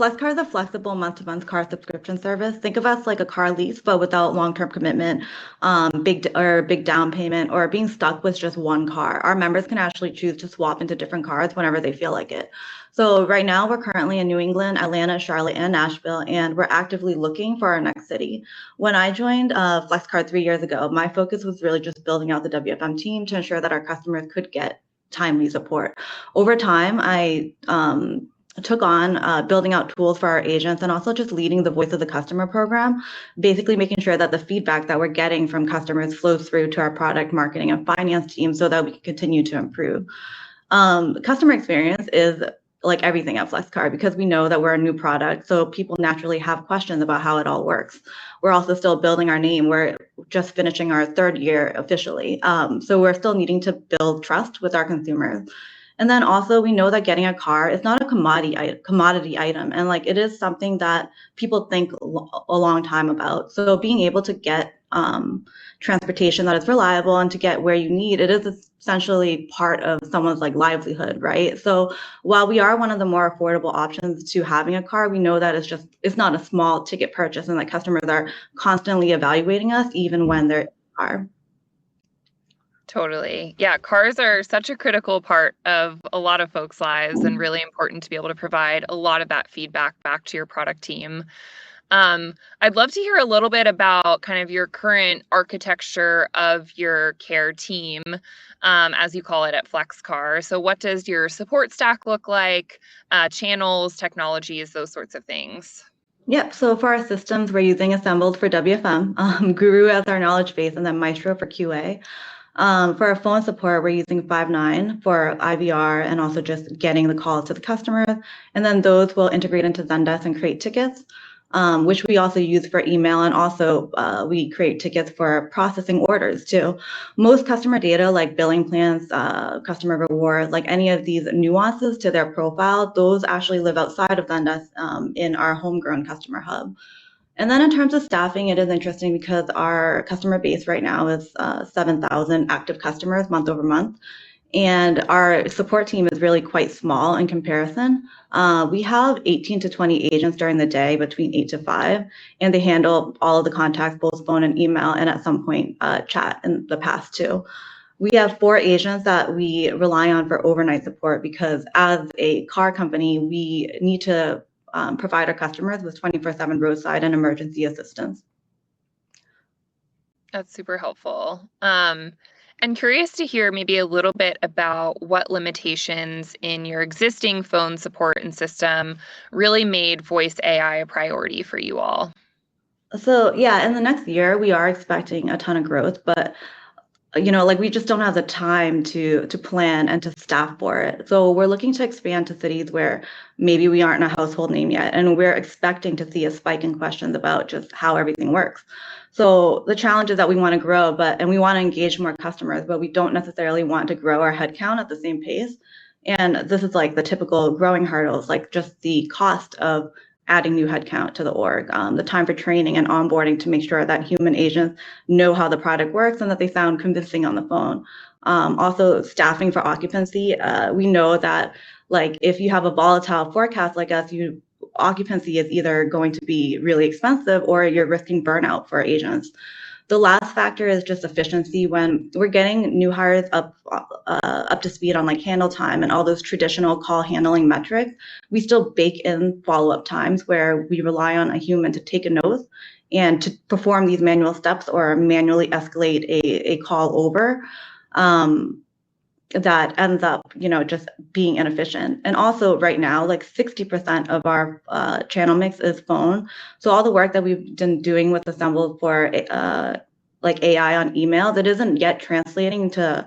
Flexcar is a flexible month-to-month car subscription service. Think of us like a car lease, but without long-term commitment, big down payment, or being stuck with just one car. Our members can actually choose to swap into different cars whenever they feel like it. So right now, we're currently in New England, Atlanta, Charlotte, and Nashville, and we're actively looking for our next city. When I joined Flexcar 3 years ago, my focus was really just building out the WFM team to ensure that our customers could get timely support. Over time, I took on building out tools for our agents and also just leading the voice of the customer program, basically making sure that the feedback that we're getting from customers flows through to our product marketing and finance team so that we can continue to improve. Customer experience is like everything at Flexcar because we know that we're a new product, so people naturally have questions about how it all works. We're also still building our name. We're just finishing our 3rd year officially, so we're still needing to build trust with our consumers. And then also we know that getting a car is not a commodity item, and like it is something that people think a long time about. So being able to get transportation that is reliable and to get where you need, it is essentially part of someone's like livelihood, right? So while we are one of the more affordable options to having a car, we know that it's not a small ticket purchase, and like customers are constantly evaluating us even when they're in a car. Totally. Yeah, cars are such a critical part of a lot of folks' lives and really important to be able to provide a lot of that feedback back to your product team. I'd love to hear a little bit about kind of your current architecture of your care team, as you call it at Flexcar. So what does your support stack look like, channels, technologies, those sorts of things? Yep. So for our systems, we're using Assembled for WFM, Guru as our knowledge base, and then Maestro for QA. For our phone support, we're using Five9 for IVR and also just getting the calls to the customers. And then those will integrate into Zendesk and create tickets, which we also use for email. And also we create tickets for processing orders too. Most customer data like billing plans, customer reward, like any of these nuances to their profile, those actually live outside of Zendesk in our homegrown customer hub. And then in terms of staffing, it is interesting because our customer base right now is 7,000 active customers month over month. And our support team is really quite small in comparison. We have 18 to 20 agents during the day between 8 to 5, and they handle all of the contacts, both phone and email, and at some point chat in the past too. We have 4 agents that we rely on for overnight support because as a car company, we need to provide our customers with 24/7 roadside and emergency assistance. That's super helpful. And curious to hear maybe a little bit about what limitations in your existing phone support and system really made voice AI a priority for you all. So yeah, in the next year, we are expecting a ton of growth, but like we just don't have the time to plan and to staff for it. So we're looking to expand to cities where maybe we aren't a household name yet, and we're expecting to see a spike in questions about just how everything works. So the challenge is that we want to grow, and we want to engage more customers, but we don't necessarily want to grow our headcount at the same pace. And this is like the typical growing hurdles, like just the cost of adding new headcount to the org, the time for training and onboarding to make sure that human agents know how the product works and that they sound convincing on the phone. Also, staffing for occupancy. We know that like if you have a volatile forecast like us, occupancy is either going to be really expensive or you're risking burnout for agents. The last factor is just efficiency. When we're getting new hires up to speed on like handle time and all those traditional call handling metrics, we still bake in follow-up times where we rely on a human to take a note and to perform these manual steps or manually escalate a call over. That ends up, just being inefficient. And also right now, like 60% of our channel mix is phone. So all the work that we've been doing with Assembled for like AI on email, that isn't yet translating to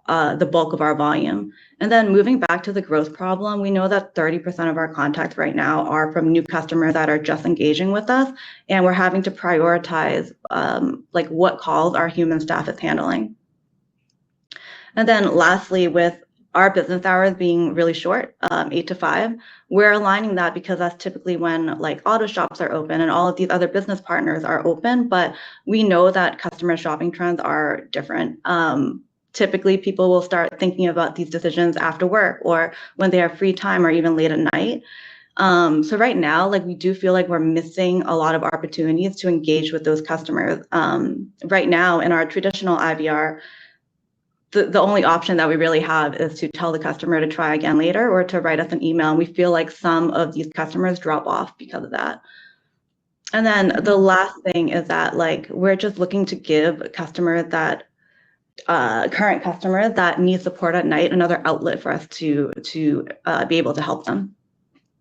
the bulk of our volume. And then moving back to the growth problem, we know that 30% of our contacts right now are from new customers that are just engaging with us. And we're having to prioritize like what calls our human staff is handling. And then lastly, with our business hours being really short, 8 to 5, we're aligning that because that's typically when like auto shops are open and all of these other business partners are open. But we know that customer shopping trends are different. Typically, people will start thinking about these decisions after work or when they have free time or even late at night. So right now, like we do feel like we're missing a lot of opportunities to engage with those customers. Right now in our traditional IVR, the only option that we really have is to tell the customer to try again later or to write us an email. And we feel like some of these customers drop off because of that. And then the last thing is that like we're just looking to give customers that current customers that need support at night another outlet for us to be able to help them.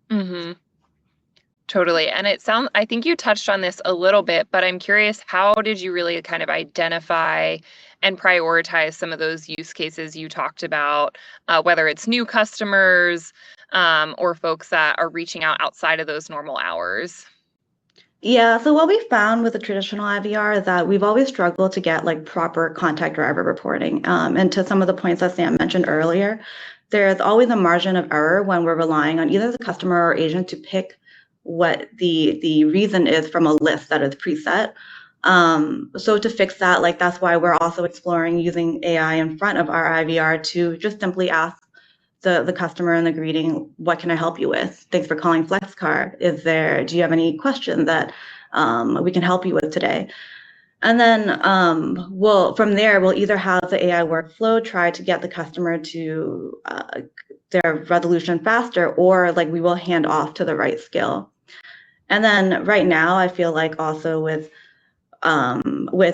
Mm-hmm. Totally. And I think you touched on this a little bit, but I'm curious, how did you really kind of identify and prioritize some of those use cases you talked about, whether it's new customers, or folks that are reaching out outside of those normal hours? Yeah, so what we found with the traditional IVR is that we've always struggled to get like proper contact driver reporting. And to some of the points that Sam mentioned earlier, there's always a margin of error when we're relying on either the customer or agent to pick what the reason is from a list that is preset. So to fix that, like that's why we're also exploring using AI in front of our IVR to just simply ask the customer in the greeting, what can I help you with? Thanks for calling Flexcar. Do you have any questions that we can help you with today? And then from there, we'll either have the AI workflow try to get the customer to their resolution faster, or like we will hand off to the right skill. And then right now, I feel like also with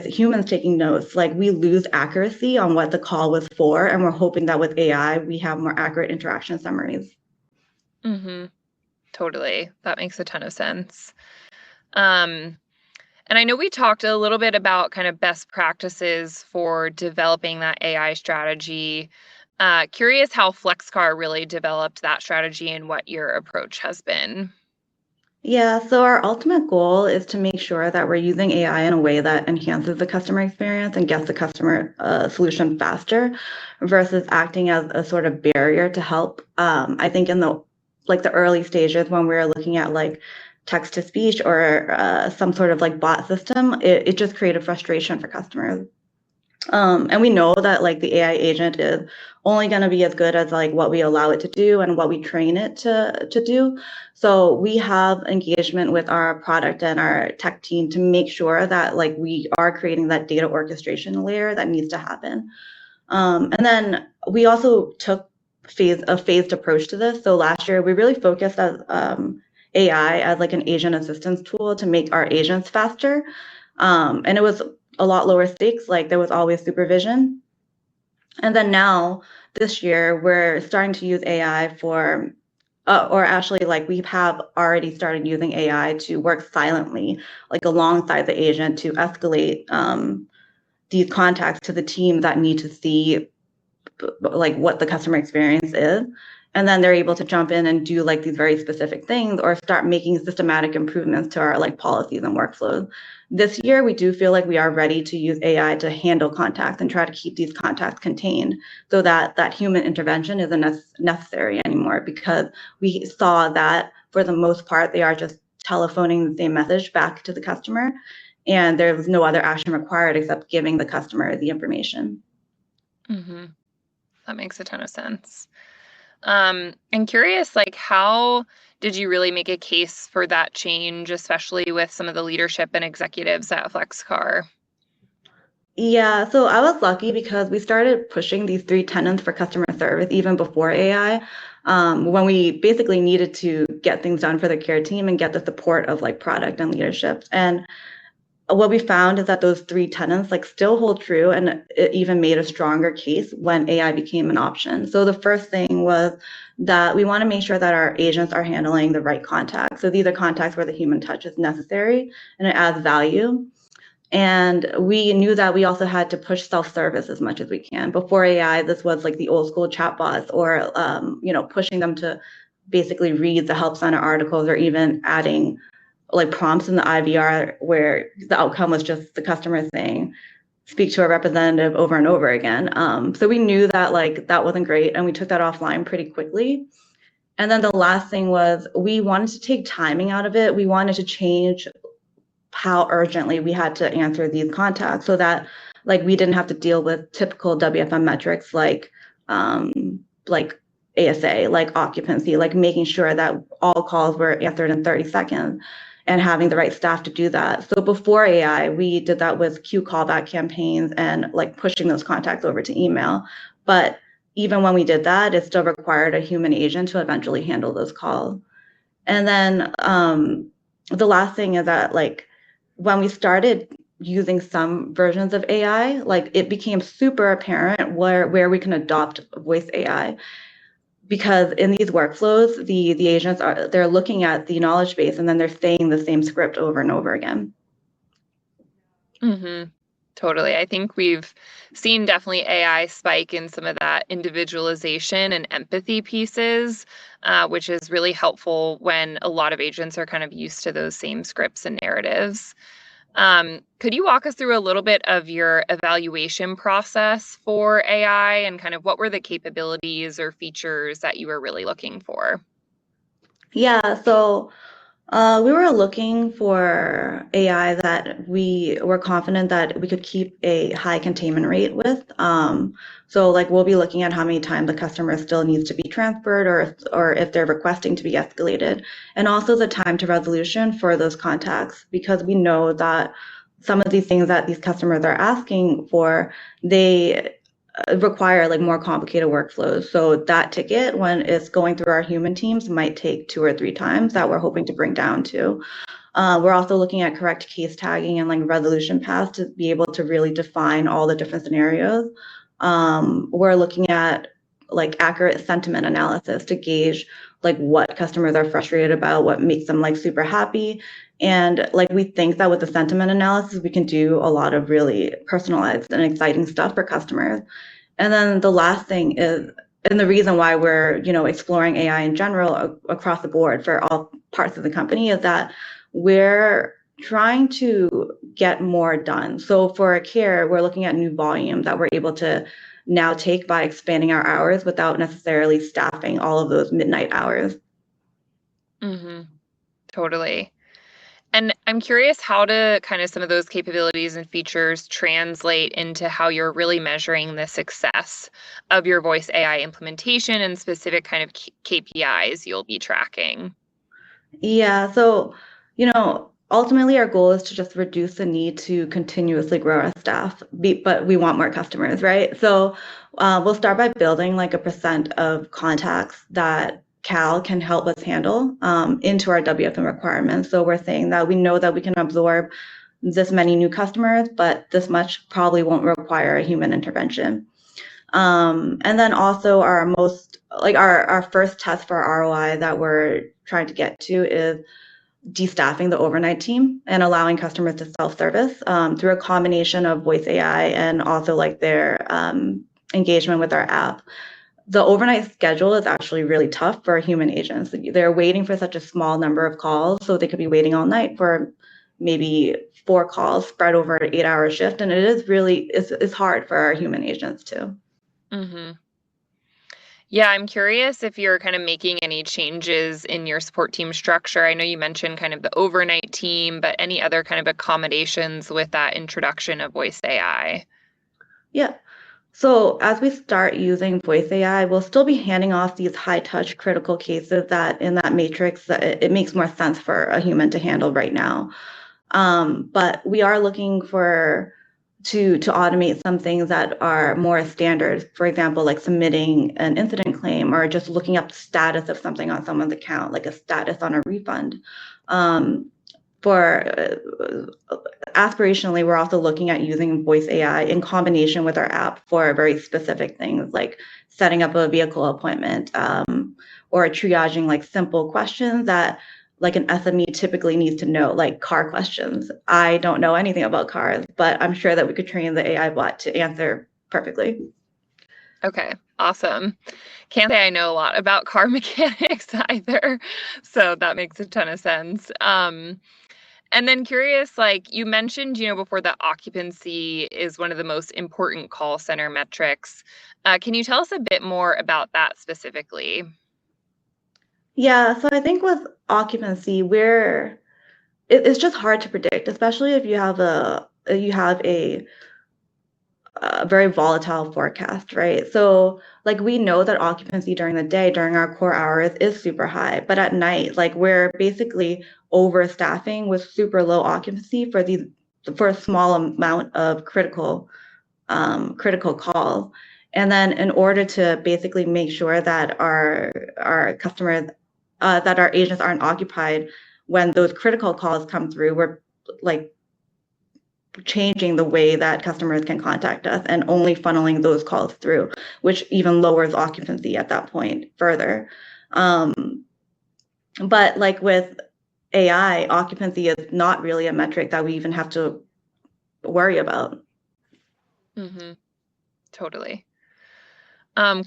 humans taking notes, like we lose accuracy on what the call was for, and we're hoping that with AI, we have more accurate interaction summaries. Mm-hmm. Totally. That makes a ton of sense. And I know we talked a little bit about kind of best practices for developing that AI strategy. Curious how Flexcar really developed that strategy and what your approach has been. Yeah, so our ultimate goal is to make sure that we're using AI in a way that enhances the customer experience and gets the customer solution faster versus acting as a sort of barrier to help. I think in the early stages when we were looking at like text to speech or some sort of like bot system, it just created frustration for customers. And we know that like the AI agent is only going to be as good as like what we allow it to do and what we train it to do. So we have engagement with our product and our tech team to make sure that like we are creating that data orchestration layer that needs to happen. And then we also took a phased approach to this. So last year we really focused as AI as like an agent assistance tool to make our agents faster. And it was a lot lower stakes, like there was always supervision. And then now, this year, we're starting to use AI or actually, like we have already started using AI to work silently, like alongside the agent to escalate these contacts to the team that need to see like what the customer experience is. And then they're able to jump in and do like these very specific things or start making systematic improvements to our like policies and workflows. This year, we do feel like we are ready to use AI to handle contacts and try to keep these contacts contained so that that human intervention isn't necessary anymore, because we saw that for the most part, they are just telephoning the same message back to the customer, and there was no other action required except giving the customer the information. Mm-hmm. That makes a ton of sense. I'm curious, like, how did you really make a case for that change, especially with some of the leadership and executives at Flexcar? Yeah, so I was lucky because we started pushing these three tenets for customer service even before AI, when we basically needed to get things done for the care team and get the support of like product and leadership. And what we found is that those three tenets like still hold true, and it even made a stronger case when AI became an option. So the first thing was that we want to make sure that our agents are handling the right contacts. So these are contacts where the human touch is necessary and it adds value. And we knew that we also had to push self-service as much as we can. Before AI, this was like the old school chatbots or, pushing them to basically read the help center articles or even adding like prompts in the IVR where the outcome was just the customer saying, speak to a representative over and over again. So we knew that like that wasn't great, and we took that offline pretty quickly. And then the last thing was we wanted to take timing out of it. We wanted to change how urgently we had to answer these contacts so that like we didn't have to deal with typical WFM metrics like ASA, like occupancy, like making sure that all calls were answered in 30 seconds and having the right staff to do that. So before AI, we did that with queue callback campaigns and like pushing those contacts over to email. But even when we did that, it still required a human agent to eventually handle those calls. And then the last thing is that like when we started using some versions of AI, like it became super apparent where we can adopt voice AI, because in these workflows, the agents they're looking at the knowledge base and then they're saying the same script over and over again. Mm-hmm. Totally. I think we've seen definitely AI spike in some of that individualization and empathy pieces, which is really helpful when a lot of agents are kind of used to those same scripts and narratives. Could you walk us through a little bit of your evaluation process for AI and kind of what were the capabilities or features that you were really looking for? Yeah, so we were looking for AI that we were confident that we could keep a high containment rate with. So like we'll be looking at how many times the customer still needs to be transferred, or if they're requesting to be escalated, and also the time to resolution for those contacts, because we know that some of these things that these customers are asking for, they require like more complicated workflows. So that ticket, when it's going through our human teams, might take 2 or 3 times that we're hoping to bring down to. We're also looking at correct case tagging and like resolution paths to be able to really define all the different scenarios. We're looking at like accurate sentiment analysis to gauge like what customers are frustrated about, what makes them like super happy. And like we think that with the sentiment analysis, we can do a lot of really personalized and exciting stuff for customers. And then the last thing is, and the reason why we're, exploring AI in general across the board for all parts of the company, is that we're trying to get more done. So for care, we're looking at new volume that we're able to now take by expanding our hours without necessarily staffing all of those midnight hours. Mm-hmm. Totally. And I'm curious how to kind of some of those capabilities and features translate into how you're really measuring the success of your voice AI implementation and specific kind of KPIs you'll be tracking. Yeah, so, ultimately our goal is to just reduce the need to continuously grow our staff, but we want more customers, right? So we'll start by building like a percent of contacts that Cal can help us handle into our WFM requirements. So we're saying that we know that we can absorb this many new customers, but this much probably won't require a human intervention. And then also our first test for ROI that we're trying to get to is destaffing the overnight team and allowing customers to self-service through a combination of voice AI and also like their engagement with our app. The overnight schedule is actually really tough for human agents. They're waiting for such a small number of calls, so they could be waiting all night for maybe 4 calls spread over an 8-hour shift, and it's hard for our human agents too. Mm-hmm. Yeah, I'm curious if you're kind of making any changes in your support team structure. I know you mentioned kind of the overnight team, but any other kind of accommodations with that introduction of voice AI? Yeah. So as we start using voice AI, we'll still be handing off these high touch critical cases that in that matrix that it makes more sense for a human to handle right now. But we are looking to automate some things that are more standard. For example, like submitting an incident claim or just looking up the status of something on someone's account, like a status on a refund. For aspirationally, we're also looking at using voice AI in combination with our app for very specific things like setting up a vehicle appointment, or triaging like simple questions that like an SME typically needs to know, like car questions. I don't know anything about cars, but I'm sure that we could train the AI bot to answer perfectly. Okay, awesome. Can't say I know a lot about car mechanics either, so that makes a ton of sense. And then curious, like you mentioned, before that occupancy is one of the most important call center metrics. Can you tell us a bit more about that specifically? Yeah, so I think with occupancy, it's just hard to predict, especially if you have a very volatile forecast, right? So like we know that occupancy during the day, during our core hours is super high, but at night, like we're basically overstaffing with super low occupancy for a small amount of critical calls. And then in order to basically make sure that our customers, that our agents aren't occupied when those critical calls come through, we're like changing the way that customers can contact us and only funneling those calls through, which even lowers occupancy at that point further. But like with AI, occupancy is not really a metric that we even have to worry about. Mm-hmm. Totally.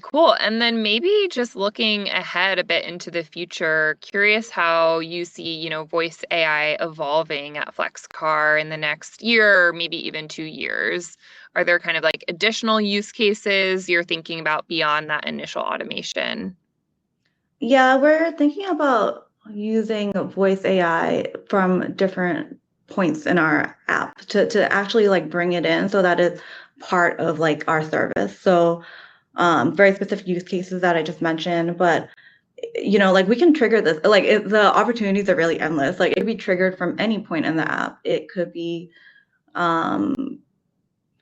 Cool. And then maybe just looking ahead a bit into the future, curious how you see, voice AI evolving at Flexcar in the next year, or maybe even 2 years. Are there kind of like additional use cases you're thinking about beyond that initial automation? Yeah, we're thinking about using voice AI from different points in our app to actually like bring it in so that it's part of like our service. So very specific use cases that I just mentioned, but like we can trigger this, like the opportunities are really endless. Like it could be triggered from any point in the app. It could be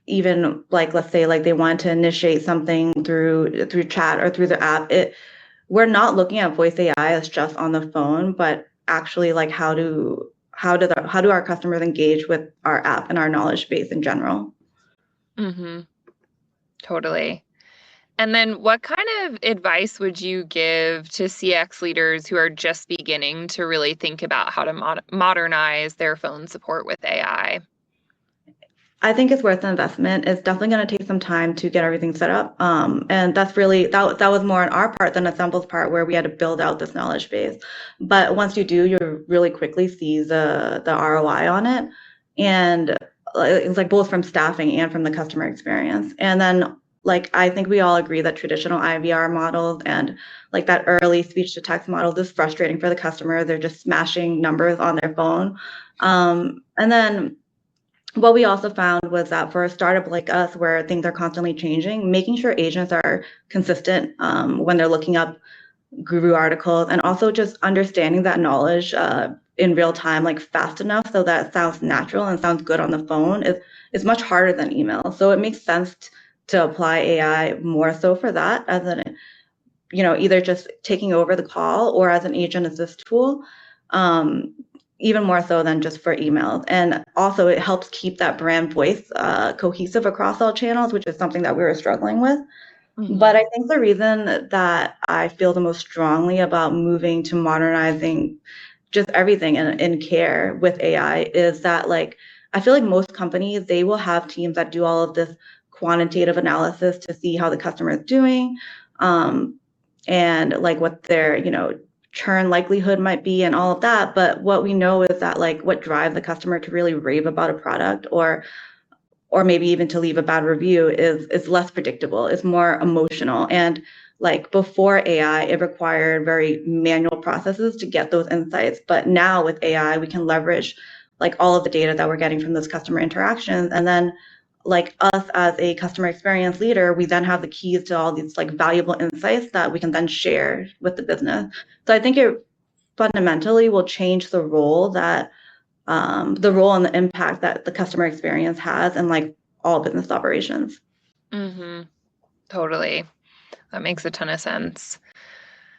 even like, let's say like they want to initiate something through chat or through the app. We're not looking at voice AI as just on the phone, but actually like how do our customers engage with our app and our knowledge base in general? Mm-hmm. Totally. And then what kind of advice would you give to CX leaders who are just beginning to really think about how to modernize their phone support with AI? I think it's worth the investment. It's definitely going to take some time to get everything set up. And that's really that was more on our part than Assemble's part, where we had to build out this knowledge base. But once you do, you really quickly see the ROI on it, and it's like both from staffing and from the customer experience. And then like I think we all agree that traditional IVR models and like that early speech to text model is frustrating for the customer. They're just smashing numbers on their phone. And then what we also found was that for a startup like us, where things are constantly changing, making sure agents are consistent when they're looking up guru articles, and also just understanding that knowledge in real time, like fast enough so that it sounds natural and sounds good on the phone is much harder than email. So it makes sense to apply AI more so for that, as an either just taking over the call or as an agent assist tool. Even more so than just for emails. And also it helps keep that brand voice cohesive across all channels, which is something that we were struggling with. But I think the reason that I feel the most strongly about moving to modernizing just everything in care with AI is that like I feel like most companies, they will have teams that do all of this quantitative analysis to see how the customer is doing, and like what their churn likelihood might be and all of that. But what we know is that like what drives the customer to really rave about a product, or maybe even to leave a bad review, is less predictable. It's more emotional. And like before AI, it required very manual processes to get those insights. But now with AI, we can leverage like all of the data that we're getting from those customer interactions. And then like us as a customer experience leader, we then have the keys to all these like valuable insights that we can then share with the business. So I think it fundamentally will change the role and the impact that the customer experience has in like all business operations. Mm-hmm. Totally. That makes a ton of sense.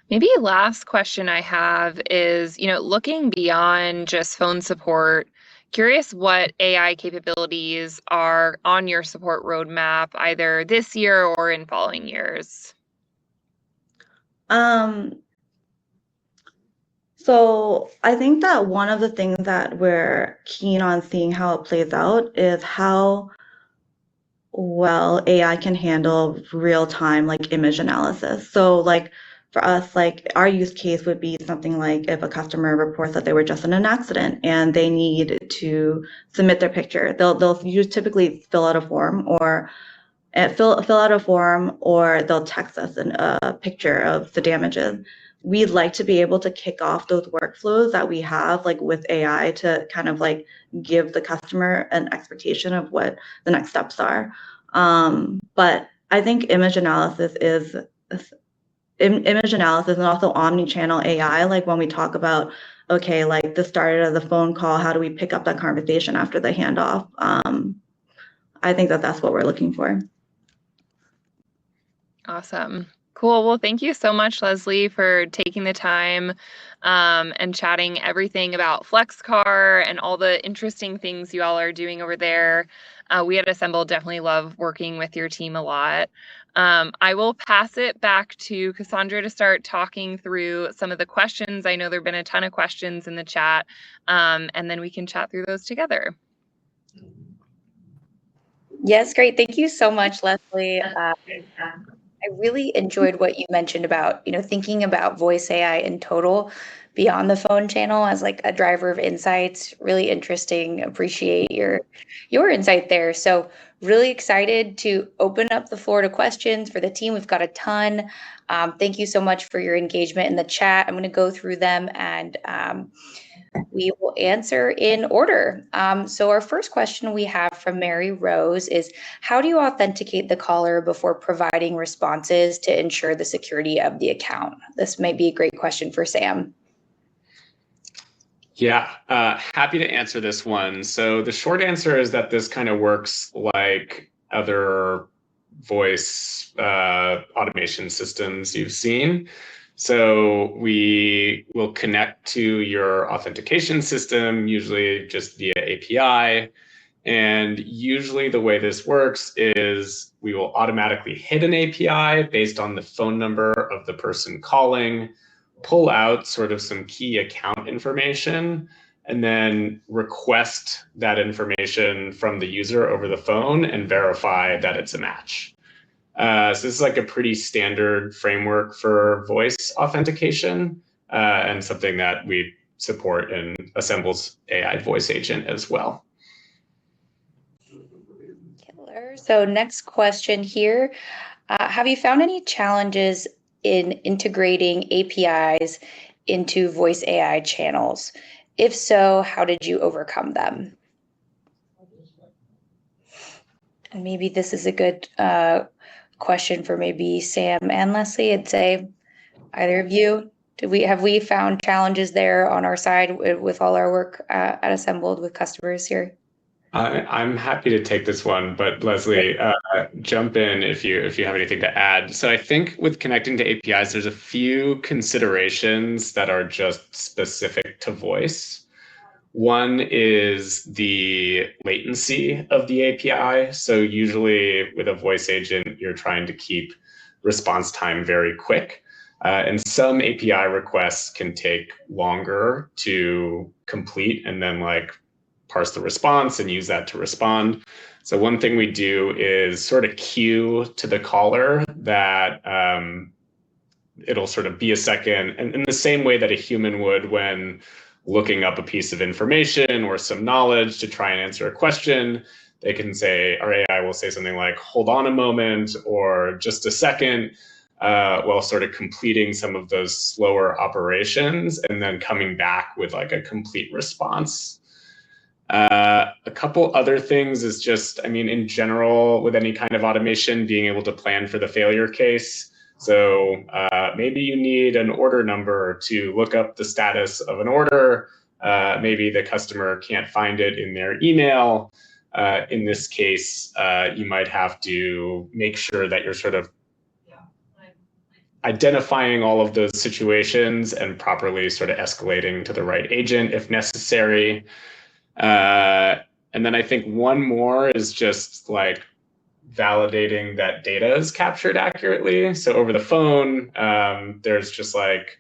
Maybe last question I have is, looking beyond just phone support, curious what AI capabilities are on your support roadmap, either this year or in following years. Um, so I think that one of the things that we're keen on seeing how it plays out is how well AI can handle real time like image analysis. So like for us, like our use case would be something like if a customer reports that they were just in an accident and they need to submit their picture, they'll use typically fill out a form or fill out a form, or they'll text us a picture of the damages. We'd like to be able to kick off those workflows that we have like with AI to kind of like give the customer an expectation of what the next steps are. But I think image analysis and also omni-channel AI, like when we talk about, okay, like the start of the phone call, how do we pick up that conversation after the handoff? I think that that's what we're looking for. Awesome. Cool. Well, thank you so much, Lesley, for taking the time and chatting everything about Flexcar and all the interesting things you all are doing over there. We at Assemble definitely love working with your team a lot. I will pass it back to Cassandra to start talking through some of the questions. I know there have been a ton of questions in the chat, and then we can chat through those together. Yes, great. Thank you so much, Lesley. I really enjoyed what you mentioned about, thinking about voice AI in total beyond the phone channel as like a driver of insights. Really interesting. Appreciate your insight there. So really excited to open up the floor to questions for the team. We've got a ton. Thank you so much for your engagement in the chat. I'm going to go through them and we will answer in order. So our first question we have from Mary Rose is, how do you authenticate the caller before providing responses to ensure the security of the account? This might be a great question for Sam. Yeah, happy to answer this one. So the short answer is that this kind of works like other voice automation systems you've seen. So we will connect to your authentication system, usually just via API. And usually the way this works is we will automatically hit an API based on the phone number of the person calling, pull out sort of some key account information, and then request that information from the user over the phone and verify that it's a match. So this is like a pretty standard framework for voice authentication and something that we support in Assemble's AI voice agent as well. Killer. So next question here. Have you found any challenges in integrating APIs into voice AI channels? If so, how did you overcome them? And maybe this is a good question for maybe Sam and Lesley. I'd say either of you. Have we found challenges there on our side with all our work at Assembled with customers here? I'm happy to take this one, but Lesley, jump in if you have anything to add. So I think with connecting to APIs, there's a few considerations that are just specific to voice. One is the latency of the API. So usually with a voice agent, you're trying to keep response time very quick. And some API requests can take longer to complete and then like parse the response and use that to respond. So one thing we do is sort of queue to the caller that it'll sort of be a second, and in the same way that a human would when looking up a piece of information or some knowledge to try and answer a question, they can say, our AI will say something like, hold on a moment, or just a second, while sort of completing some of those slower operations and then coming back with like a complete response. A couple other things is just, I mean, in general, with any kind of automation, being able to plan for the failure case. So maybe you need an order number to look up the status of an order. Maybe the customer can't find it in their email. In this case, you might have to make sure that you're sort of identifying all of those situations and properly sort of escalating to the right agent if necessary. And then I think one more is just like validating that data is captured accurately. So over the phone, there's just like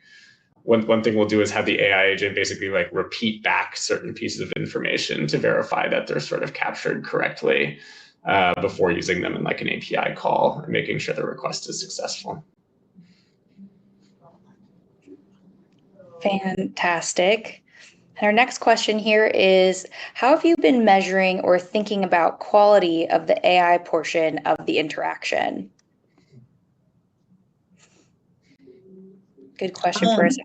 one thing we'll do is have the AI agent basically like repeat back certain pieces of information to verify that they're sort of captured correctly before using them in like an API call and making sure the request is successful. Fantastic. And our next question here is, how have you been measuring or thinking about quality of the AI portion of the interaction? Good question for us.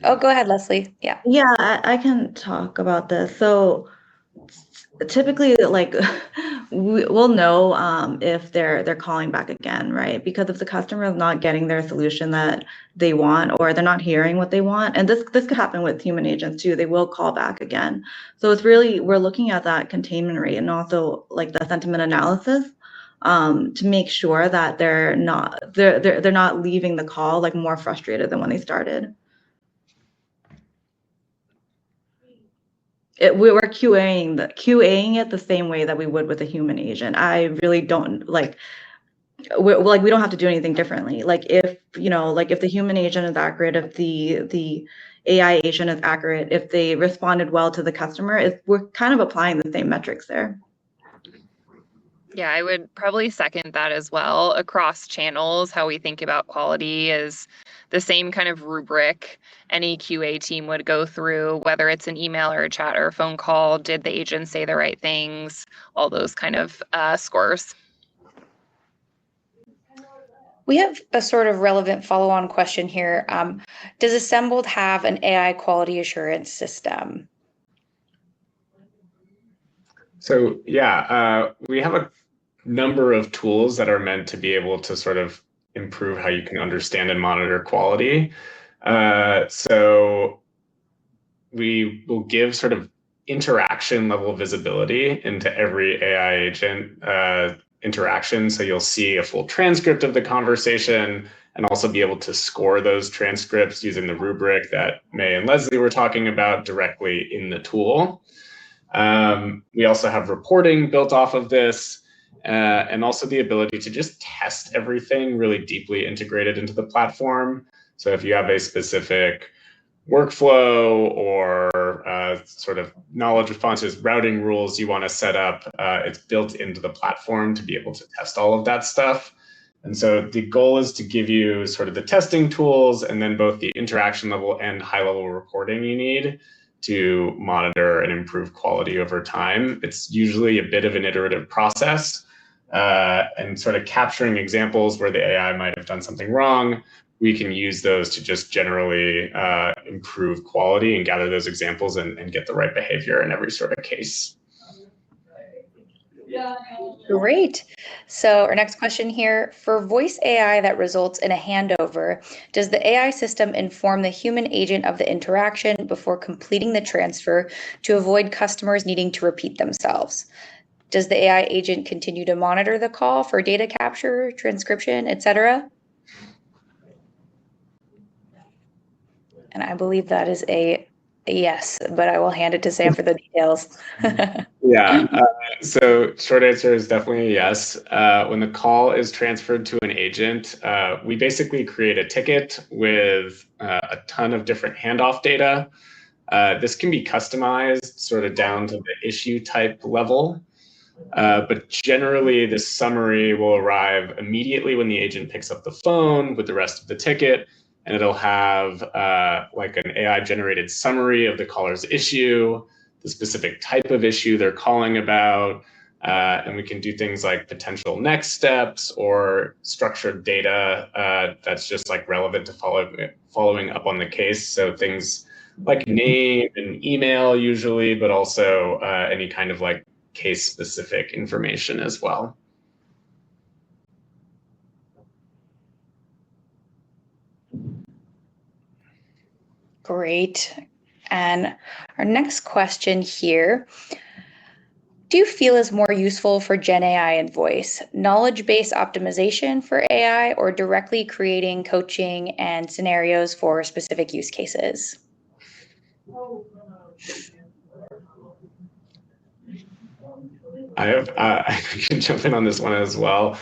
Oh, go ahead, Lesley. Yeah. Yeah, I can talk about this. So typically, like, we'll know if they're calling back again, right? Because if the customer is not getting their solution that they want, or they're not hearing what they want, and this could happen with human agents too, they will call back again. So it's really, we're looking at that containment rate and also like the sentiment analysis, to make sure that they're not leaving the call like more frustrated than when they started. We're QAing it the same way that we would with a human agent. I really don't like, we don't have to do anything differently. Like if the human agent is accurate, if the AI agent is accurate, if they responded well to the customer, we're kind of applying the same metrics there. Yeah, I would probably second that as well. Across channels, how we think about quality is the same kind of rubric any QA team would go through, whether it's an email or a chat or a phone call. Did the agent say the right things? All those kind of scores. We have a sort of relevant follow-on question here. Does Assembled have an AI quality assurance system? So yeah, we have a number of tools that are meant to be able to sort of improve how you can understand and monitor quality. So we will give sort of interaction level visibility into every AI agent interaction. So you'll see a full transcript of the conversation and also be able to score those transcripts using the rubric that May and Lesley were talking about directly in the tool. We also have reporting built off of this, and also the ability to just test everything really deeply integrated into the platform. So if you have a specific workflow or sort of knowledge responses, routing rules you want to set up, it's built into the platform to be able to test all of that stuff. And so the goal is to give you sort of the testing tools and then both the interaction level and high level reporting you need to monitor and improve quality over time. It's usually a bit of an iterative process, and sort of capturing examples where the AI might have done something wrong. We can use those to just generally improve quality and gather those examples and get the right behavior in every sort of case. Great. So our next question here, for voice AI that results in a handover, does the AI system inform the human agent of the interaction before completing the transfer to avoid customers needing to repeat themselves? Does the AI agent continue to monitor the call for data capture, transcription, etc.? And I believe that is a yes, but I will hand it to Sam for the details. Yeah, so short answer is definitely a yes. When the call is transferred to an agent, we basically create a ticket with a ton of different handoff data. This can be customized sort of down to the issue type level. But generally, the summary will arrive immediately when the agent picks up the phone with the rest of the ticket, and it'll have like an AI-generated summary of the caller's issue, the specific type of issue they're calling about, and we can do things like potential next steps or structured data that's just like relevant to following up on the case. So things like name and email usually, but also any kind of like case-specific information as well. Great. And our next question here, do you feel is more useful for Gen AI and voice, knowledge-based optimization for AI or directly creating coaching and scenarios for specific use cases? I can jump in on this one as well.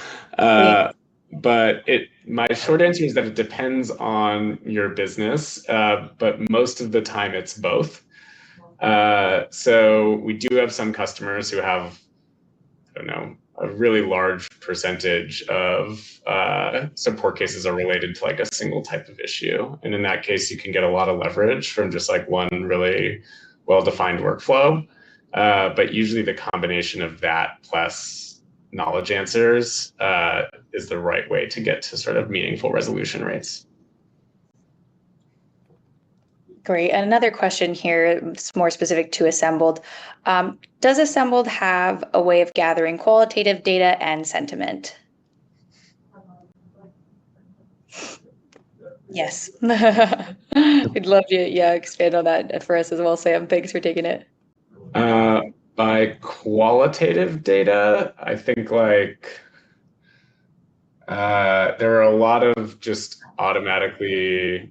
But my short answer is that it depends on your business, but most of the time it's both. So we do have some customers who have, I don't know, a really large percentage of support cases are related to like a single type of issue. And in that case, you can get a lot of leverage from just like one really well-defined workflow. But usually the combination of that plus knowledge answers is the right way to get to sort of meaningful resolution rates. Great. And another question here, it's more specific to Assembled. Does Assembled have a way of gathering qualitative data and sentiment? Yes. We'd love you, expand on that for us as well, Sam. Thanks for taking it. By qualitative data, I think there are a lot of just automatically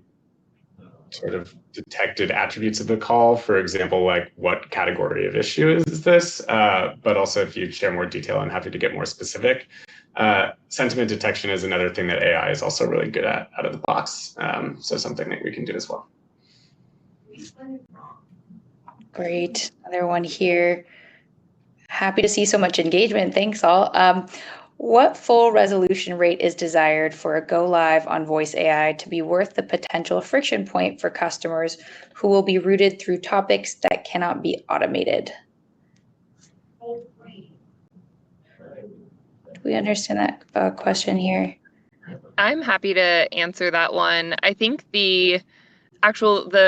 sort of detected attributes of the call. For example, like what category of issue is this? But also if you share more detail, I'm happy to get more specific. Sentiment detection is another thing that AI is also really good at out of the box. So something that we can do as well. Great. Another one here. Happy to see so much engagement. Thanks all. What full resolution rate is desired for a go live on voice AI to be worth the potential friction point for customers who will be routed through topics that cannot be automated? Do we understand that question here? I'm happy to answer that one. I think the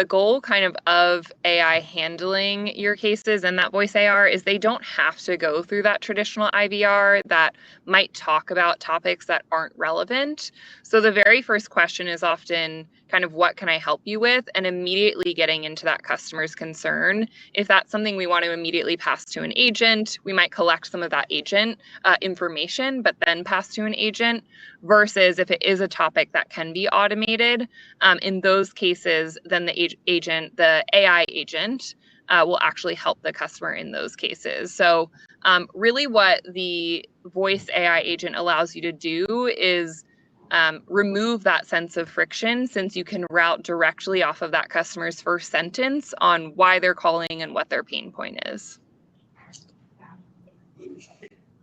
goal kind of AI handling your cases and that voice AR is they don't have to go through that traditional IVR that might talk about topics that aren't relevant. So the very first question is often kind of what can I help you with, and immediately getting into that customer's concern. If that's something we want to immediately pass to an agent, we might collect some of that agent information, but then pass to an agent, versus if it is a topic that can be automated, in those cases, then the AI agent will actually help the customer in those cases. So really what the voice AI agent allows you to do is remove that sense of friction, since you can route directly off of that customer's first sentence on why they're calling and what their pain point is.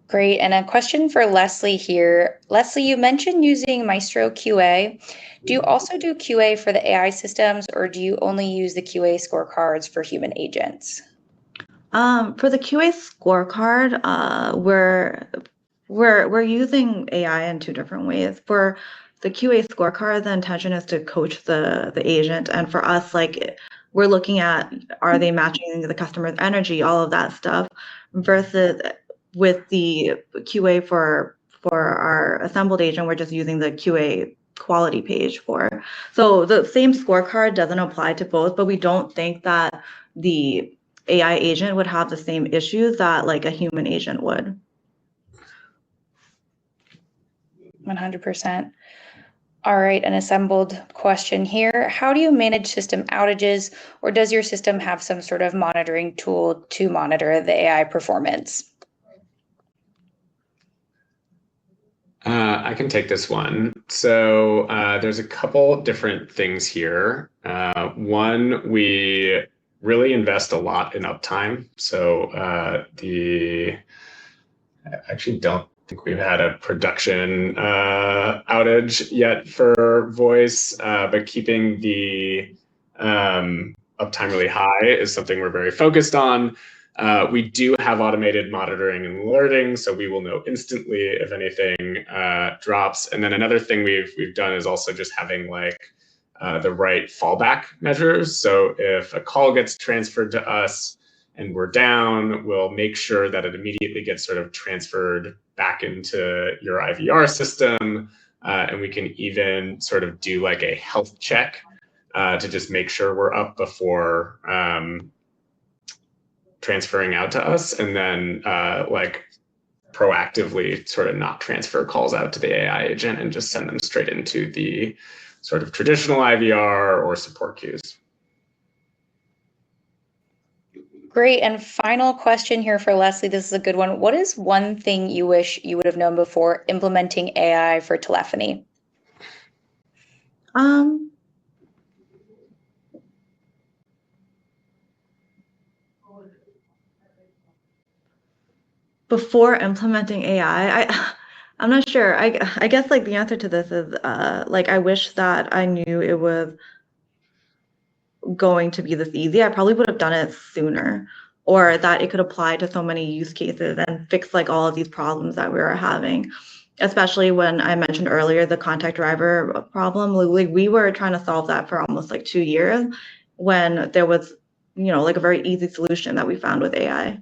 Great. And a question for Lesley here. Lesley, you mentioned using Maestro QA. Do you also do QA for the AI systems, or do you only use the QA scorecards for human agents? For the QA scorecard, we're using AI in two different ways. For the QA scorecard, the intention is to coach the agent, and for us, like, we're looking at, are they matching the customer's energy, all of that stuff, versus with the QA for our assembled agent, we're just using the QA quality page for. So the same scorecard doesn't apply to both, but we don't think that the AI agent would have the same issues that like a human agent would. 100%. All right, an assembled question here. How do you manage system outages, or does your system have some sort of monitoring tool to monitor the AI performance? I can take this one. So there's a couple different things here. One, we really invest a lot in uptime. So I actually don't think we've had a production outage yet for voice, but keeping the uptime really high is something we're very focused on. We do have automated monitoring and alerting, so we will know instantly if anything drops. And then another thing we've done is also just having like the right fallback measures. So if a call gets transferred to us and we're down, we'll make sure that it immediately gets sort of transferred back into your IVR system. And we can even sort of do like a health check to just make sure we're up before transferring out to us, and then like proactively sort of not transfer calls out to the AI agent and just send them straight into the sort of traditional IVR or support queues. Great. And final question here for Lesley. This is a good one. What is one thing you wish you would have known before implementing AI for telephony? Before implementing AI, I'm not sure. I guess like the answer to this is like I wish that I knew it was going to be this easy. I probably would have done it sooner, or that it could apply to so many use cases and fix like all of these problems that we were having. Especially when I mentioned earlier the contact driver problem. Like we were trying to solve that for almost like 2 years, when there was, like a very easy solution that we found with AI.